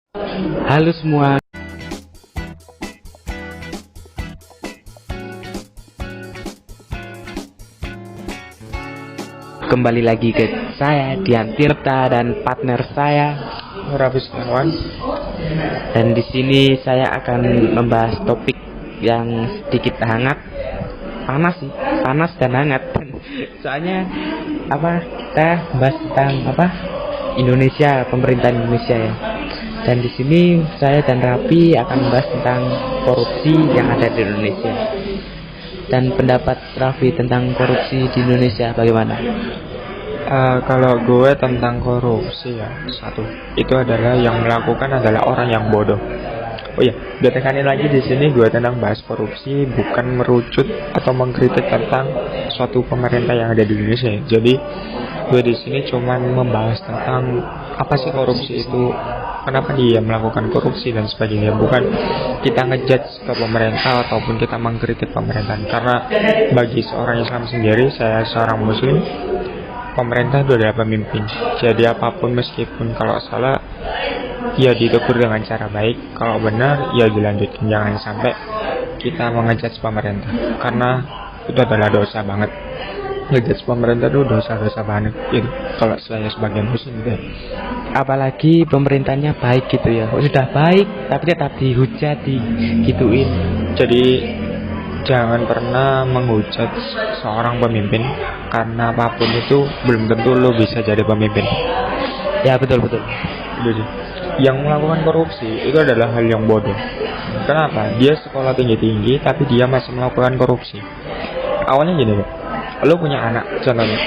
Halo semua, kembali lagi ke saya Dian Tirta dan partner saya Raffi Setiawan. dan di sini saya akan membahas topik yang sedikit hangat, panas dan hangat. Soalnya kita bahas tentang Indonesia, pemerintahan Indonesia ya. Dan di sini saya dan Raffi akan membahas tentang korupsi yang ada di Indonesia. Dan pendapat Raffi tentang korupsi di Indonesia bagaimana? Kalau gue tentang korupsi ya, satu itu adalah yang melakukan adalah orang yang bodoh. Oh iya, gue tekanin lagi di sini gue tentang bahas korupsi, bukan merucut atau mengkritik tentang suatu pemerintah yang ada di Indonesia. Jadi gue di sini cuman membahas tentang apa sih korupsi itu, kenapa dia melakukan korupsi dan sebagainya. Bukan kita ngejudge ke pemerintah ataupun kita mengkritik pemerintahan. Karena bagi seorang Islam sendiri, saya seorang Muslim, pemerintah itu adalah pemimpin. Jadi apapun meskipun kalau salah ya ditegur dengan cara baik, kalau benar ya dilanjutkan. Jangan sampai kita mengejudge pemerintah, karena itu adalah dosa banget. Ngejudge pemerintah itu dosa-dosa banget gitu, kalau saya sebagai Muslim gitu. Apalagi pemerintahnya baik gitu ya, sudah baik tapi tetap dihujat, digituin. Jadi jangan pernah menghujat seorang pemimpin, karena apapun itu belum tentu lo bisa jadi pemimpin. Ya betul. Jadi yang melakukan korupsi itu adalah hal yang bodoh. Kenapa? Dia sekolah tinggi-tinggi tapi dia masih melakukan korupsi. Awalnya gini loh, lo punya anak contohnya.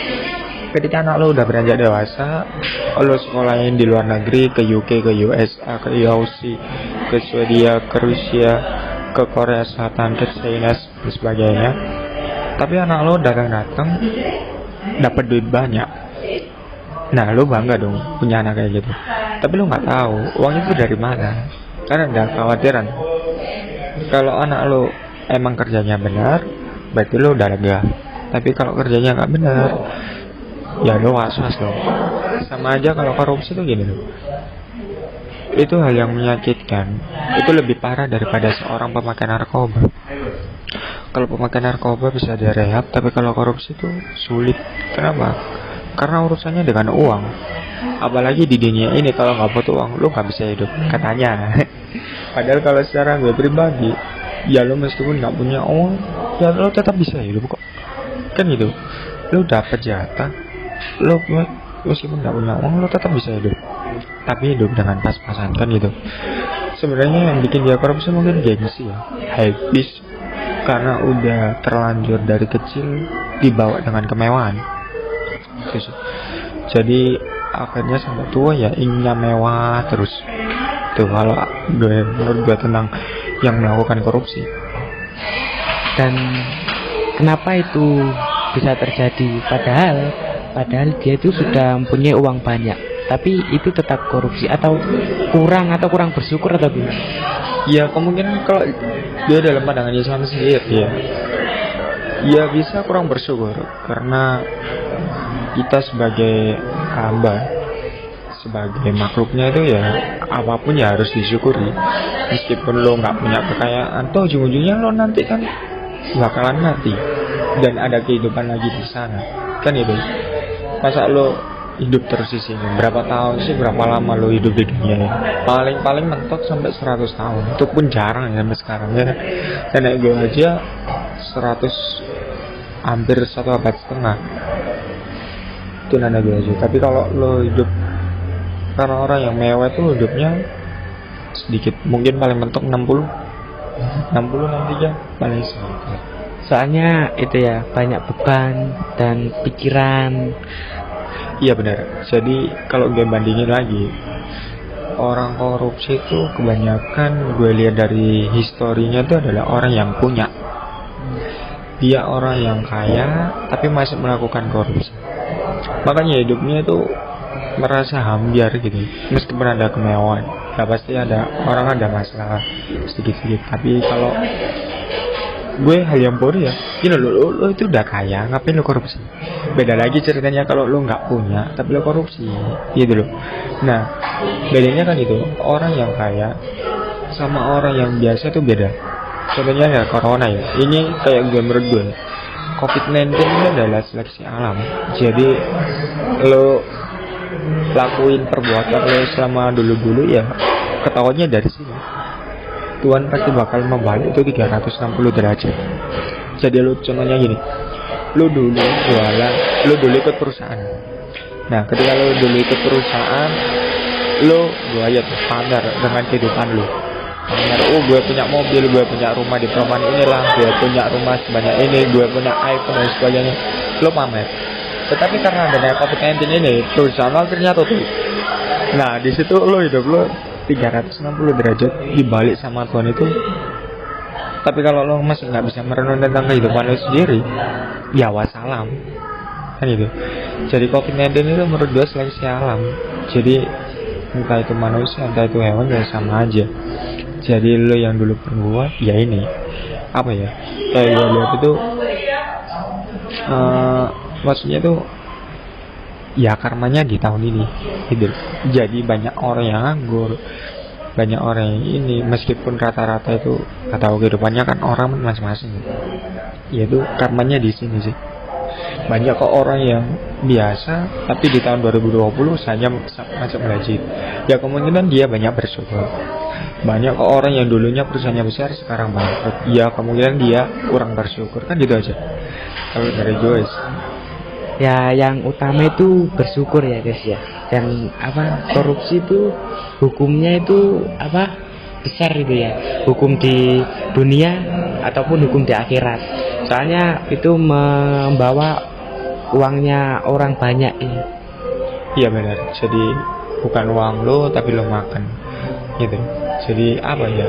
Ketika anak lo udah beranjak dewasa, lo sekolahin di luar negeri, ke UK, ke USA, ke Aussie, ke Swedia, ke Rusia, ke Korea Selatan, ke China dan sebagainya. Tapi anak lo datang dapat duit banyak. Nah, lo bangga dong punya anak kayak gitu. Tapi lo nggak tahu uang itu dari mana. Karena ada kekhawatiran. Kalau anak lo emang kerjanya benar, berarti lo udah lega. Tapi kalau kerjanya nggak benar, ya lo was-was dong. Sama aja kalau korupsi tuh gini loh. Itu hal yang menyakitkan. Itu lebih parah daripada seorang pemakai narkoba. Kalau pemakai narkoba bisa direhab, tapi kalau korupsi itu sulit. Kenapa? Karena urusannya dengan uang. Apalagi di dunia ini kalau nggak butuh uang, lo nggak bisa hidup katanya. Padahal kalau secara gue pribadi, ya lo meskipun nggak punya uang, ya lo tetap bisa hidup kok. Kan gitu. Lo dapat jatah, lo meskipun nggak punya uang, lo tetap bisa hidup. Tapi hidup dengan pas-pasan kan gitu. Sebenarnya yang bikin dia korupsi mungkin gengsi ya, habis karena udah terlanjur dari kecil dibawa dengan kemewahan. Jadi akhirnya sampai tua ya inginnya mewah terus. Tuh kalau menurut gue tentang yang melakukan korupsi. Dan kenapa itu bisa terjadi? Padahal dia itu sudah mempunyai uang banyak, tapi itu tetap korupsi atau kurang bersyukur atau gimana? Ya kemungkinan kalau dia dalam pandangan Islam sendiri ya bisa kurang bersyukur, karena kita sebagai hamba, sebagai makhluknya itu ya apapun ya harus disyukuri. Meskipun lo nggak punya kekayaan, toh ujung-ujungnya lo nanti kan bakalan mati dan ada kehidupan lagi di sana kan itu. Masa lo hidup terus di sini berapa tahun sih, berapa lama lo hidup di dunia ini? Paling mentok sampai 100 tahun, itu pun jarang ya sampai sekarang ya. Dan gue aja 100, hampir 1 abad setengah itu nanda gue aja. Tapi kalau lo hidup, karena orang yang mewah itu hidupnya sedikit, mungkin paling mentok 63 paling sedikit. Soalnya itu ya banyak beban dan pikiran. Iya benar. Jadi kalau gue bandingin lagi, orang korupsi itu kebanyakan gue lihat dari historinya itu adalah orang yang punya. Dia orang yang kaya tapi masih melakukan korupsi. Makanya hidupnya itu merasa hambar gitu. Meskipun ada kemewahan, ya pasti ada orang ada masalah sedikit-sedikit. Tapi kalau gue hal yang bodoh ya. Gini lo itu udah kaya, ngapain lo korupsi? Beda lagi ceritanya kalau lo nggak punya tapi lo korupsi, gitu loh. Nah, bedanya kan itu, orang yang kaya sama orang yang biasa itu beda. Contohnya ya corona ya. Ini kayak gue menurut gue, COVID-19 ini adalah seleksi alam. Jadi lo lakuin perbuatan lo selama dulu ya ketahuannya dari sini. Tuhan pasti bakal membalik itu 360 derajat. Jadi lo contohnya gini, lo dulu jualan, lo dulu ikut perusahaan. Nah ketika lo dulu ikut perusahaan, lo gue ya tuh pamer dengan kehidupan lo. Pamer, oh gue punya mobil, gue punya rumah di perumahan inilah, gue punya rumah sebanyak ini, gue punya iPhone dan sebagainya. Lo pamer. Tetapi karena adanya COVID-19 ini, perusahaan lo akhirnya tutup. Nah di situ lo hidup lo 360 derajat dibalik sama Tuhan itu. Tapi kalau lo masih nggak bisa merenung tentang kehidupan lo sendiri, ya wassalam kan itu. Jadi COVID-19 itu menurut gue seleksi alam. Jadi entah itu manusia entah itu hewan ya sama aja. Jadi lo yang dulu berbuat ya ini apa ya, kayak gue lihat itu maksudnya itu ya karmanya di tahun ini gitu. Jadi banyak orang yang nganggur, banyak orang yang ini, meskipun rata-rata itu nggak tahu kehidupannya kan orang masing-masing. Ya itu karmanya di sini sih. Banyak kok orang yang biasa tapi di tahun 2020 saja masuk melejit. Ya kemungkinan dia banyak bersyukur. Banyak kok orang yang dulunya perusahaannya besar sekarang bangkrut. Ya kemungkinan dia kurang bersyukur, kan gitu aja. Kalau dari Joyce ya yang utama itu bersyukur ya guys ya. Dan apa, korupsi itu hukumnya itu apa, besar gitu ya, hukum di dunia ataupun hukum di akhirat. Soalnya itu membawa uangnya orang banyak ya. Iya benar. Jadi bukan uang lo tapi lo makan gitu. Jadi apa ya,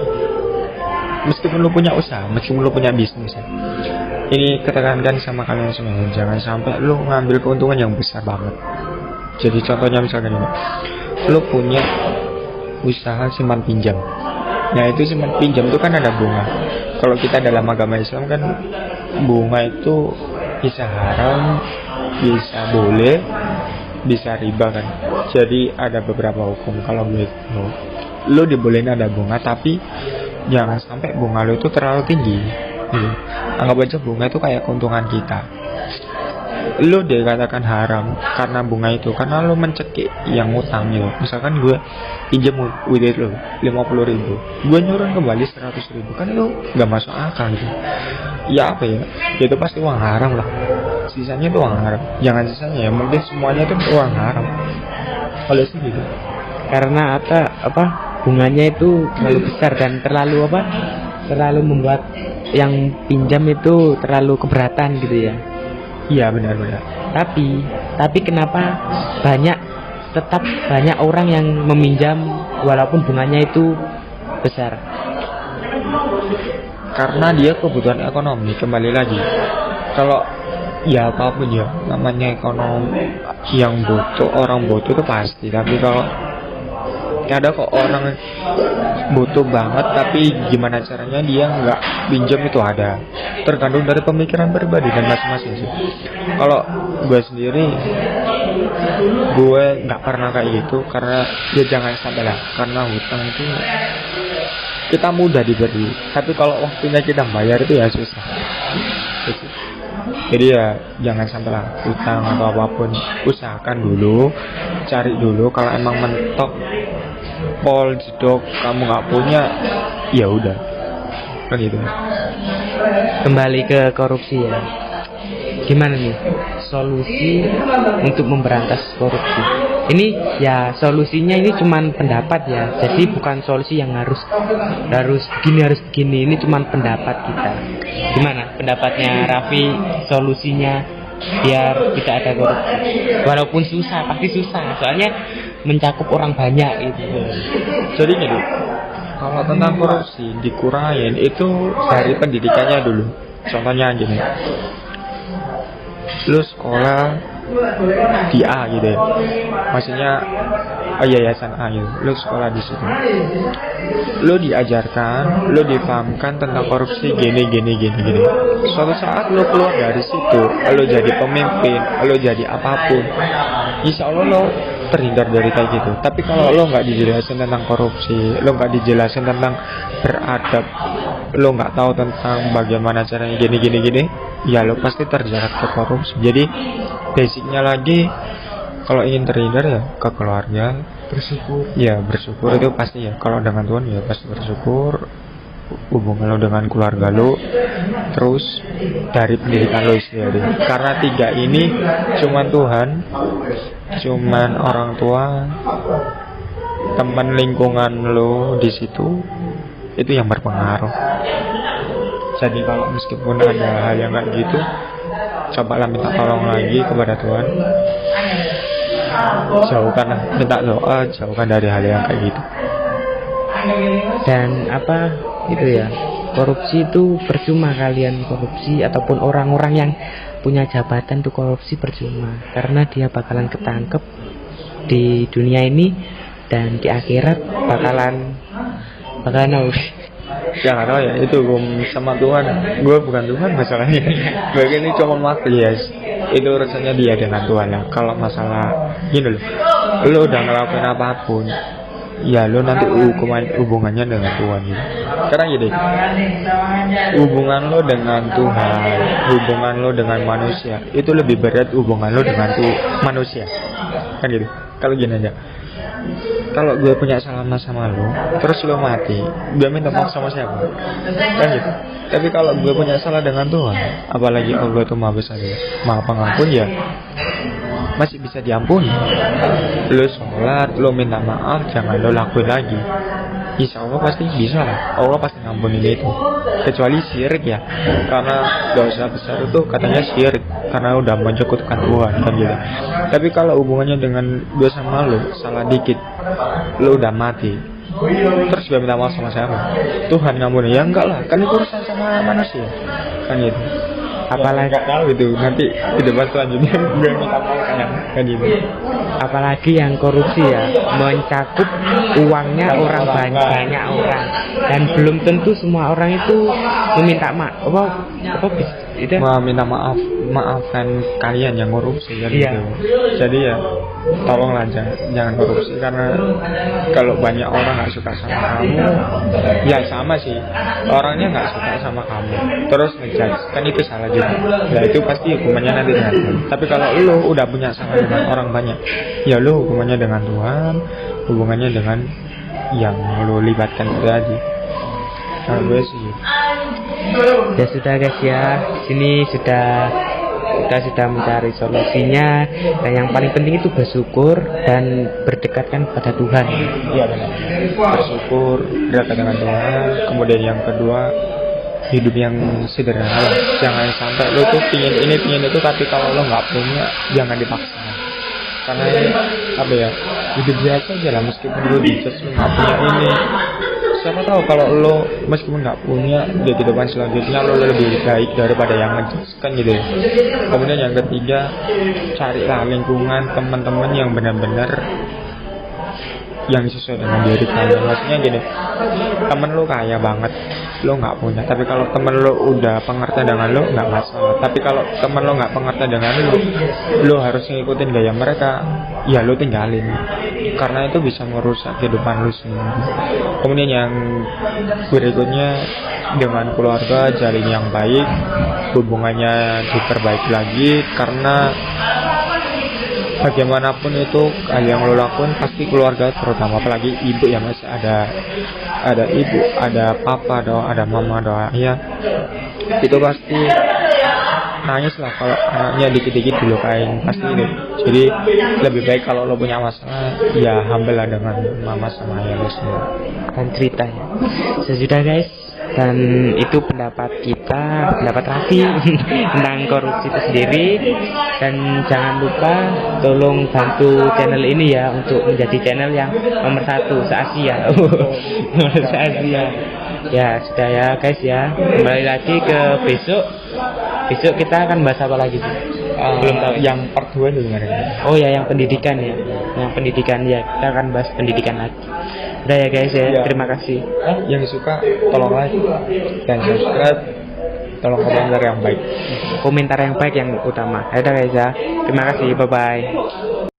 meskipun lo punya usaha, meskipun lo punya bisnis ya, ini ketekankan sama kalian semua, jangan sampai lo ngambil keuntungan yang besar banget. Jadi contohnya misalkan ini, lo punya usaha simpan pinjam. Nah itu simpan pinjam itu kan ada bunga. Kalau kita dalam agama Islam kan bunga itu bisa haram, bisa boleh, bisa riba kan. Jadi ada beberapa hukum. Kalau gitu lo dibolehin ada bunga, tapi jangan sampai bunga lo itu terlalu tinggi. Anggap aja bunga itu kayak keuntungan kita. Lo dikatakan haram karena bunga itu, karena lo mencekik yang utang gitu. Misalkan gue pinjam duit lo 50.000, gue nyuruh kembali 100.000, kan lo nggak masuk akal gitu. Ya apa ya, itu pasti uang haram lah. Sisanya itu uang haram. Jangan sisanya ya, mungkin semuanya itu uang haram. Kalau sih gitu. Karena apa bunganya itu terlalu besar dan terlalu apa, terlalu membuat yang pinjam itu terlalu keberatan gitu ya. Iya benar-benar. Tapi kenapa tetap banyak orang yang meminjam walaupun bunganya itu besar? Karena dia kebutuhan ekonomi. Kembali lagi, kalau ya apapun ya namanya ekonomi, yang butuh orang butuh itu pasti. Tapi kalau ada kok orang butuh banget tapi gimana caranya dia nggak pinjam, itu ada. Tergantung dari pemikiran pribadi dan masing-masing sih. Kalau gue sendiri, gue nggak pernah kayak gitu, karena ya jangan sampai lah, karena hutang itu kita mudah diberi, tapi kalau waktunya kita bayar itu ya susah. Jadi ya jangan sampai lah hutang atau apapun, usahakan dulu, cari dulu. Kalau emang mentok pol jedok kamu nggak punya, ya udah kan gitu. Kembali ke korupsi ya, gimana nih solusi untuk memberantas korupsi? Ini ya solusinya ini cuman pendapat ya, jadi bukan solusi yang harus begini. Ini cuman pendapat kita. Gimana pendapatnya Raffi solusinya biar tidak ada korupsi? Walaupun susah, pasti susah, soalnya mencakup orang banyak itu. Jadi gini, kalau tentang korupsi dikurangin itu dari pendidikannya dulu. Contohnya aja nih, lu sekolah di A gitu ya, maksudnya yayasan A gitu, lo sekolah di situ, lo diajarkan, lo dipahamkan tentang korupsi gini. Suatu saat lo keluar dari situ, lo jadi pemimpin, lo jadi apapun, insya Allah lo terhindar dari kayak gitu. Tapi kalau lo nggak dijelasin tentang korupsi, lo nggak dijelasin tentang beradab, lo nggak tahu tentang bagaimana caranya gini, ya lo pasti terjerat ke korupsi. Jadi basicnya lagi, kalau ingin terhindar ya ke keluarga, bersyukur itu pasti ya. Kalau dengan Tuhan ya pasti bersyukur, hubungan lo dengan keluarga lo, terus dari pendidikan lo sendiri. Karena 3 ini cuman Tuhan, cuman orang tua, teman lingkungan lo di situ, itu yang berpengaruh. Jadi kalau meskipun ada hal yang kayak gitu, cobalah minta tolong lagi kepada Tuhan. Minta doa, jauhkan dari hal yang kayak gitu. Dan itu ya, korupsi itu percuma kalian korupsi, ataupun orang-orang yang punya jabatan tuh korupsi percuma, karena dia bakalan ketangkep di dunia ini, dan di akhirat bakalan Ya nggak tahu ya, itu gue sama Tuhan, gue bukan Tuhan masalahnya. Gue ini cuma makhluk, itu urusannya dia dengan Tuhan lah. Kalau masalah gini lo udah ngelakuin apapun, ya lo nanti hubungannya dengan Tuhan gitu. Sekarang gini, hubungan lo dengan Tuhan, hubungan lo dengan manusia itu lebih berat hubungan lo dengan manusia, kan gitu. Kalau gini aja, kalau gue punya salah sama lo, terus lo mati, gue minta maaf sama siapa? Kan gitu. Tapi kalau gue punya salah dengan Tuhan, apalagi Allah itu Maha Besar ya, Maha Pengampun ya, masih bisa diampuni. Lo sholat, lo minta maaf, jangan lo lakuin lagi. Insya Allah pasti bisa lah, Allah pasti ngampunin itu. Kecuali syirik ya, karena dosa besar itu katanya syirik, karena udah menyekutukan Tuhan kan gitu. Tapi kalau hubungannya dengan gue sama lo, salah dikit, lo udah mati, terus gue minta maaf sama siapa? Tuhan ngampunin? Ya enggak lah, kan itu urusan sama manusia kan gitu. Apalagi nggak tahu itu nanti di depan selanjutnya gue minta maaf kan gitu. Apalagi yang korupsi ya, mencakup uangnya orang banyak orang, dan belum tentu semua orang itu meminta maaf. Minta maafkan kalian yang korupsi kan gitu. Jadi ya tolonglah jangan korupsi, karena kalau banyak orang nggak suka sama kamu, ya sama sih, orangnya nggak suka sama kamu terus ngejudge, kan itu salah juga. Ya itu pasti hukumannya nanti dengan Tuhan. Tapi kalau lo udah punya salah dengan orang banyak, ya lo hukumannya dengan Tuhan, hubungannya dengan yang lo libatkan itu aja. Kalau gue sih ya sudah guys ya, sini kita sudah mencari solusinya, dan yang paling penting itu bersyukur dan berdekatkan kepada Tuhan. Iya benar, bersyukur, berdekat dengan Tuhan. Kemudian yang kedua, hidup yang sederhana. Jangan sampai lo tuh pingin ini pingin itu, tapi kalau lo nggak punya jangan dipaksa. Karena ini hidup biasa aja lah, meskipun lo dijudge lo nggak punya ini. Siapa tahu kalau lo meskipun nggak punya, di kehidupan selanjutnya lo lebih baik daripada yang ngejudge kan gitu. Kemudian yang ketiga, carilah lingkungan teman-teman yang benar-benar yang sesuai dengan diri kalian. Maksudnya gini, temen lo kaya banget, lo nggak punya, tapi kalau temen lo udah pengertian dengan lo nggak masalah. Tapi kalau temen lo nggak pengertian dengan lo harus ngikutin gaya mereka, ya lo tinggalin, karena itu bisa merusak kehidupan lo sendiri. Kemudian yang berikutnya, dengan keluarga jalin yang baik, hubungannya diperbaiki lagi, karena bagaimanapun itu hal yang lo lakukan pasti keluarga, terutama apalagi ibu ya, masih ada ibu, ada papa, ada mama, ada ayah, itu pasti nangis lah kalau anaknya dikit-dikit dilukain, pasti itu. Jadi lebih baik kalau lo punya masalah, ya humble lah dengan mama sama ayah lo semua. Dan ceritanya sesudah guys, dan itu pendapat Raffi tentang korupsi itu sendiri. Dan jangan lupa tolong bantu channel ini ya, untuk menjadi channel yang nomor 1 se-Asia. Se-Asia. Ya sudah ya guys ya, kembali lagi ke besok kita akan bahas apa lagi sih? Belum tahu. Yang part 2 itu gimana? Oh ya, yang pendidikan ya. Yang pendidikan ya, kita akan bahas pendidikan lagi. Udah ya guys ya, Ya. terima kasih. Yang suka tolong like dan subscribe. Tolong komentar yang baik. Komentar yang baik yang utama. Udah guys ya, terima kasih, bye bye.